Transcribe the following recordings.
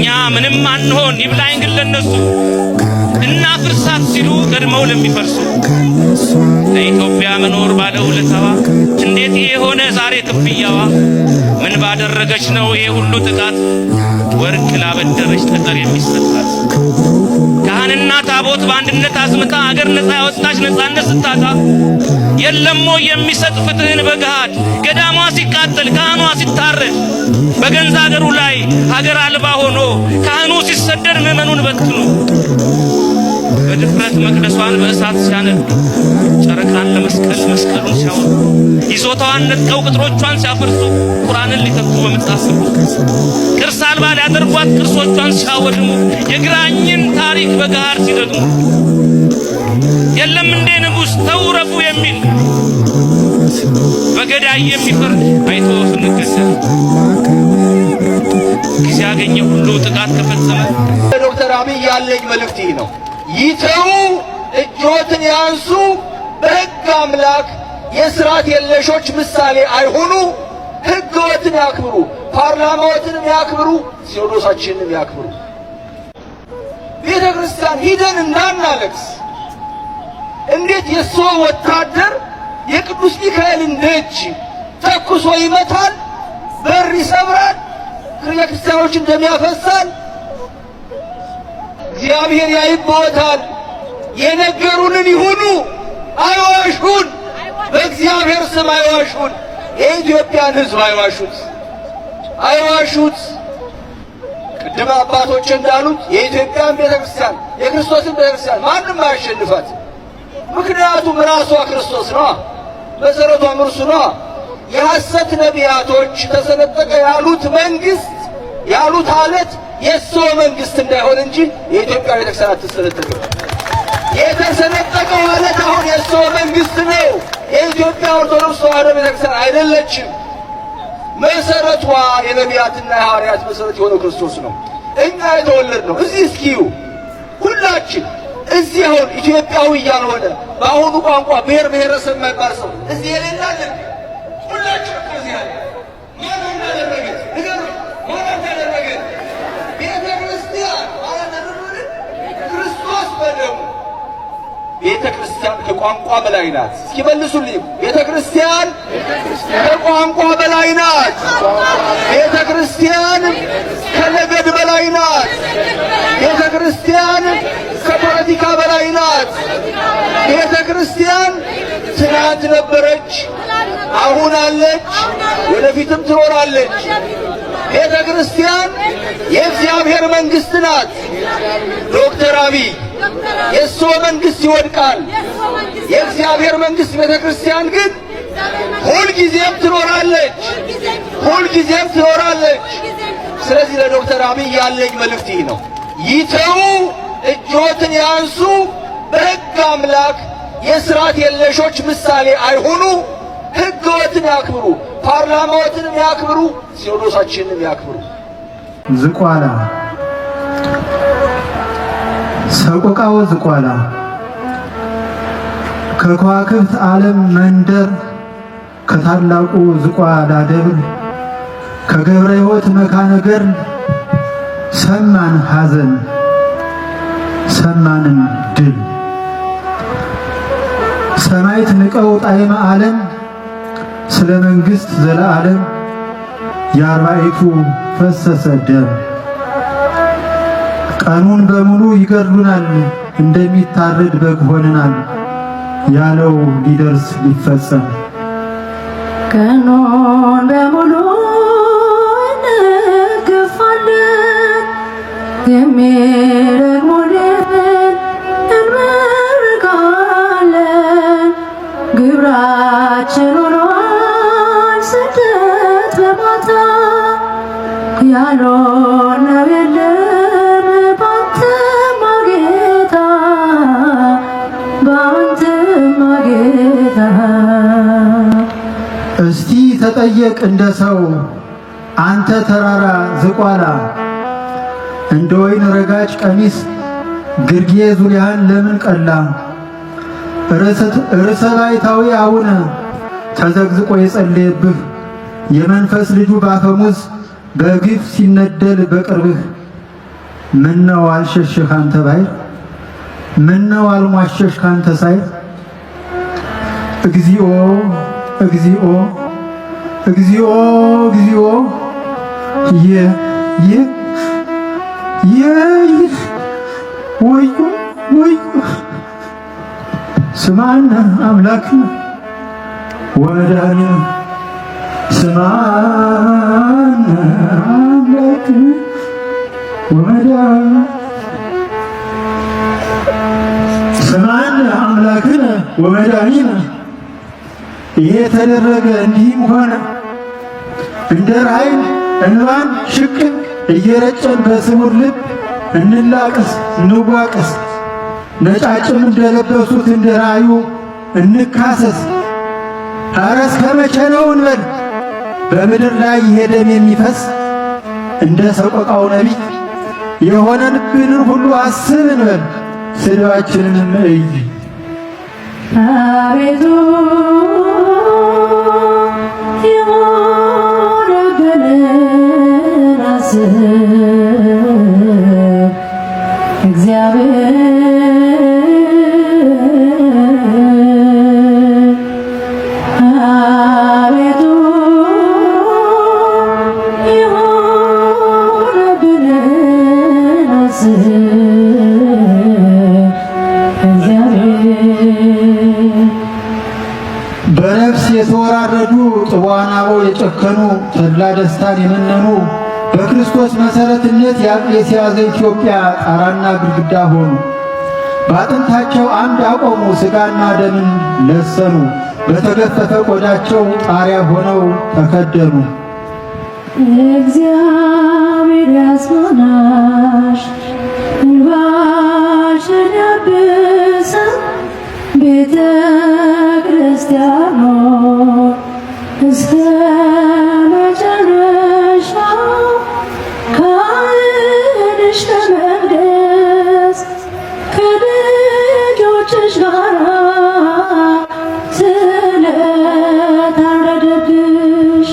እኛ ምንም አንሆን ይብላኝ ግን ለነሱ እና ፍርሳት ሲሉ ቀድመው ለሚፈርሱ ለኢትዮጵያ መኖር ባለውለታዋ እንዴት የሆነ ዛሬ ክፍያዋ ምን ባደረገች ነው ይሄ ሁሉ ጥቃት ወርቅ ላበደረች ጠጠር የሚሰጣት ካህንና ታቦት በአንድነት አዝምታ አገር ነፃ ያወጣች ነፃነት ስታጣ የለሞ የሚሰጥ ፍትህን በገሃድ ገዳሟ ሲቃጠል ካህኗ ሲታረድ በገንዛ አገሩ ላይ ሀገር አልባ ሆኖ ካህኑ ሲሰደድ ምዕመኑን በትኑ በድፍረት መቅደሷን በእሳት ሲያነዱ ጨረቃን ለመስቀል መስቀሉን ሲያወጡ ይዞታዋን ነጥቀው ቅጥሮቿን ሲያፈርሱ ቁርአንን ሊተኩ በመጻፍሩ ቅርስ አልባ ሊያደርጓት ቅርሶቿን ሲያወድሙ የግራኝን ታሪክ በጋር ሲደግሙ የለም እንደ ንጉሥ ተውረፉ የሚል በገዳይ የሚፈርድ አይቶ ስንገደል ጊዜ ያገኘ ሁሉ ጥቃት ከፈጸመ ዶክተር አብይ ያለኝ መልእክት ነው። ይተው እጆትን ያንሱ፣ በሕግ አምላክ የሥርዓት የለሾች ምሳሌ አይሆኑ፣ ሕግወትን ያክብሩ፣ ፓርላማዎትንም ያክብሩ፣ ሲኖዶሳችንንም ያክብሩ። ቤተ ክርስቲያን ሂደን እንዳናለቅስ እንዴት የሰው ወታደር የቅዱስ ሚካኤልን ደጅ ተኩሶ ይመታል፣ በር ይሰብራል፣ ክርስቲያኖችን ደም ያፈሳል። እግዚአብሔር ያይቦታል። የነገሩንን ይሁኑ፣ አይዋሹን። በእግዚአብሔር ስም አይዋሹን። የኢትዮጵያን ሕዝብ አይዋሹት፣ አይዋሹት። ቅድም አባቶች እንዳሉት የኢትዮጵያን ቤተክርስቲያን የክርስቶስን ቤተክርስቲያን ማንም አያሸንፋት። ምክንያቱም ራሷ ክርስቶስ ነው፣ መሰረቷም እርሱ ነው። የሐሰት ነቢያቶች ተሰነጠቀ ያሉት መንግስት ያሉት አለት የሰው መንግስት እንዳይሆን እንጂ የኢትዮጵያ ቤተክርስቲያን አትሰነጠቅም። የተሰነጠቀው አለት አሁን የሰው መንግስት ነው። የኢትዮጵያ ኦርቶዶክስ ተዋሕዶ ቤተክርስቲያን አይደለችም። መሰረቷ የነቢያትና የሐዋርያት መሰረት የሆነው ክርስቶስ ነው። እኛ የተወለድነው እዚህ እስኪዩ ሁላችን እዚህ አሁን ኢትዮጵያዊ ያልሆነ በአሁኑ ቋንቋ ብሔር ብሔረሰብ የማይባል ሰው እዚህ የሌላለን ሁላችን እዚህ ያለ ማን እንዳደረገ ንገሩ። ማን እንዳደረገ ቤተ ክርስቲያን አላደረገልን። ክርስቶስ በደሙ ቤተ ክርስቲያን ከቋንቋ በላይ ናት። እስኪ መልሱልኝ። ቤተ ክርስቲያን ከቋንቋ በላይ ናት። ቤተ ክርስቲያን ከነገድ በላይ ናት። ቤተ ክርስቲያን ከፖለቲካ በላይ ናት። ቤተ ክርስቲያን ትናንት ነበረች፣ አሁን አለች፣ ወደፊትም ትኖራለች። ቤተ ክርስቲያን የእግዚአብሔር መንግስት ናት። ዶክተር አብይ የሰው መንግስት ይወድቃል፣ የእግዚአብሔር መንግስት ቤተ ክርስቲያን ግን ሁልጊዜም ትኖራለች፣ ሁልጊዜም ትኖራለች። ስለዚህ ለዶክተር አብይ ያለኝ መልእክት ነው። ይተው እጆትን ያንሱ፣ በሕግ አምላክ የሥርዓት የለሾች ምሳሌ አይሆኑ፣ ሕግወትን ያክብሩ፣ ፓርላማዎትንም ያክብሩ፣ ሲኖዶሳችንንም ያክብሩ። ዝቋላ ሰቆቃወ ዝቋላ ከከዋክብት ዓለም መንደር ከታላቁ ዝቋላ ደብር ከገብረ ሕይወት መካነ ገድል ሰማን ሐዘን ሰማንን ድል ሰማይት ንቀው ጣዕመ ዓለም ስለ መንግሥት ዘለዓለም የአርባዕቱ ፈሰሰ ደም ቀኑን በሙሉ ይገድሉናል እንደሚታረድ በግ ሆነናል ያለው ሊደርስ ሊፈጸም ቀኑን በሙሉ እንገፋለን የሚረግሙንን እንመርቃለን ግብራችን ሆኗል ስደት በማታ ያልሆነው የለም ባንተማ ጌታ ባንተማ ጌታ። እስቲ ተጠየቅ እንደ ሰው አንተ ተራራ ዝቋላ እንደ ወይን ረጋጭ ቀሚስ ግርጌ ዙሪያህን ለምን ቀላ? ርዕሰ ባይታዊ አቡነ ተዘግዝቆ የጸለየብህ የመንፈስ ልጁ ባፈሙዝ በግፍ ሲነደል በቅርብህ ምነው አልሸሽህ አንተ ባይ ምነው አልሟሸሽ ካንተ ሳይ እግዚኦ እግዚኦ እግዚኦ እግዚኦ ወዮ ወዮ ስማነ አምላክ ወመድኃኒ ስማነ አምላክ ወመድኃኒ ስማነ አምላክነ ወመድኃኒነ ይሄ ተደረገ እንዲህም ሆነ እንደ ራእይን እንባን ሽቅን እየረጨን በስውር ልብ እንላቅስ እንዋቅስ ነጫጭም እንደለበሱት እንደ ራእዩ እንካሰስ። ኧረ እስከ መቼ ነው እንበል በምድር ላይ ይሄ ደም የሚፈስ እንደ ሰቆቃው ነቢይ የሆነብንን ሁሉ አስብ እንበል ስድባችንንም እይ። አቤቱ የሆነብንን አስብ እግዚአብሔር አቤቱ የሆነብንን አስብ በነፍስ የተወራረዱ ጽዋን አበው የጨከኑ ተድላ ደስታን የመነኑ በክርስቶስ መሠረትነት የያዘ ኢትዮጵያ ጣራና ግድግዳ ሆኑ። በአጥንታቸው አምድ አቆሙ ሥጋና ደምን ለሰኑ። በተገፈፈ ቆዳቸው ጣሪያ ሆነው ተከደኑ። እግዚአብሔር ያጽናናሽ እንባሽን ያብሰን ቤተ ክርስቲያኖ እስከ መጨረሻው ካህንሽ ከመቅደስ ከልጆችሽ ጋር ስለታረደብሽ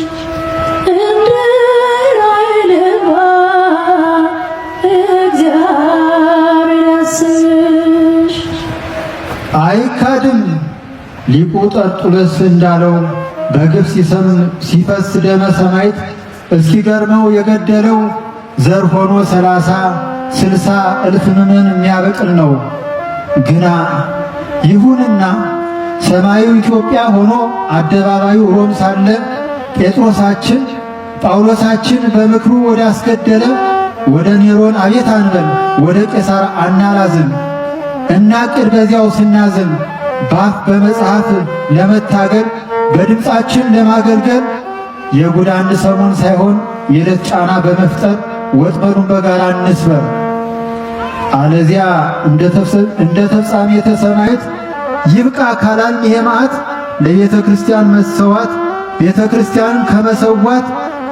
እንደ ራእይ ልባ እግዚአብሔር ያስብሽ። አይካድም ሊቁ ጠርጡልስ እንዳለው በግፍ ሲፈስ ደመ ሰማዕት እስኪገርመው የገደለው ዘር ሆኖ 30-60 እልፍ ምዕመን የሚያበቅል ነው። ግና ይሁንና ሰማዩ ኢትዮጵያ ሆኖ አደባባዩ ሮም ሳለ ጴጥሮሳችን ጳውሎሳችን በምክሩ ወደ አስገደለ ወደ ኔሮን አቤት አንበል፣ ወደ ቄሳር አናላዝም። እናቅድ በዚያው ስናዝም በአፍ በመጽሐፍ ለመታገል በድምፃችን ለማገልገል የጉድ አንድ ሰሞን ሳይሆን የዕለት ጫና በመፍጠር ወጥመዱን በጋራ እንስበር። አለዚያ እንደ ተፍጻሜተ ሰማዕት ይብቃ ካላል ይሄ መዓት ለቤተ ክርስቲያን መሰዋት ቤተ ክርስቲያንን ከመሰዋት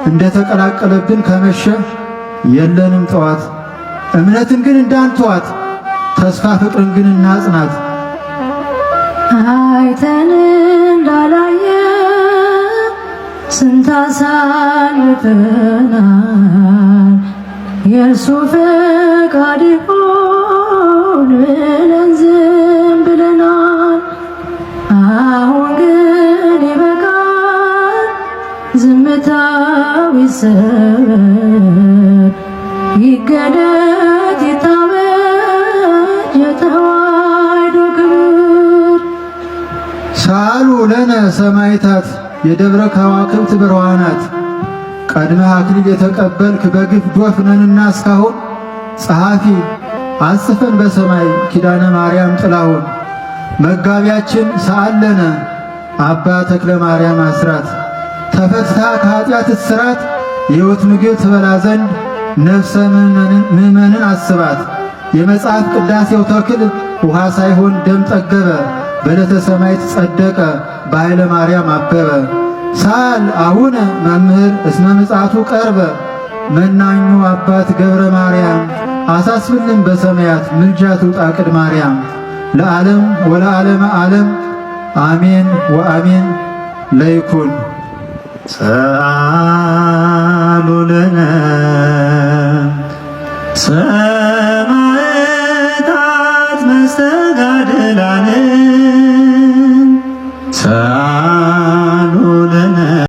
እንደ ተቀላቀለብን ከመሸ የለንም ጠዋት። እምነትን ግን እንዳንተዋት ተስፋ ፍቅርን ግን እናጽናት። አይተን እንዳላየ ስንት አሳልፈናል የእርሱ ፈቃድ ይሁን ብለን ዝም ብለናል። አሁን ግን ይበቃል ዝምታው ይሰበር ይገደት ይታበጅ የተዋሕዶ ክብር። ሳሉ ለነ ሰማዕታት የደብረ ከዋክብት ብርሃናት ቀድመህ አክሊል የተቀበልክ በግፍ ዶፍ ነንና እስካሁን ጸሐፊ አጽፈን በሰማይ ኪዳነ ማርያም ጥላሁን መጋቢያችን ሰአለነ አባ ተክለ ማርያም አስራት ተፈትታ ከኃጢአት እስራት የሕይወት ምግብ ትበላ ዘንድ ነፍሰ ምእመንን አስባት። የመጽሐፍ ቅዳሴው ተክል ውሃ ሳይሆን ደም ጠገበ በዕለተ ሰማዕት ጸደቀ በኃይለ ማርያም አበበ። ሳል አቡነ መምህር እስመ ምጽአቱ ቀርበ መናኙ አባት ገብረ ማርያም አሳስብልን በሰማያት ምልጃ ትውጣ ቅድ ማርያም ለዓለም ወለዓለመ ዓለም አሜን ወአሜን ለይኩን። ሰአሉ ለነ ሰማ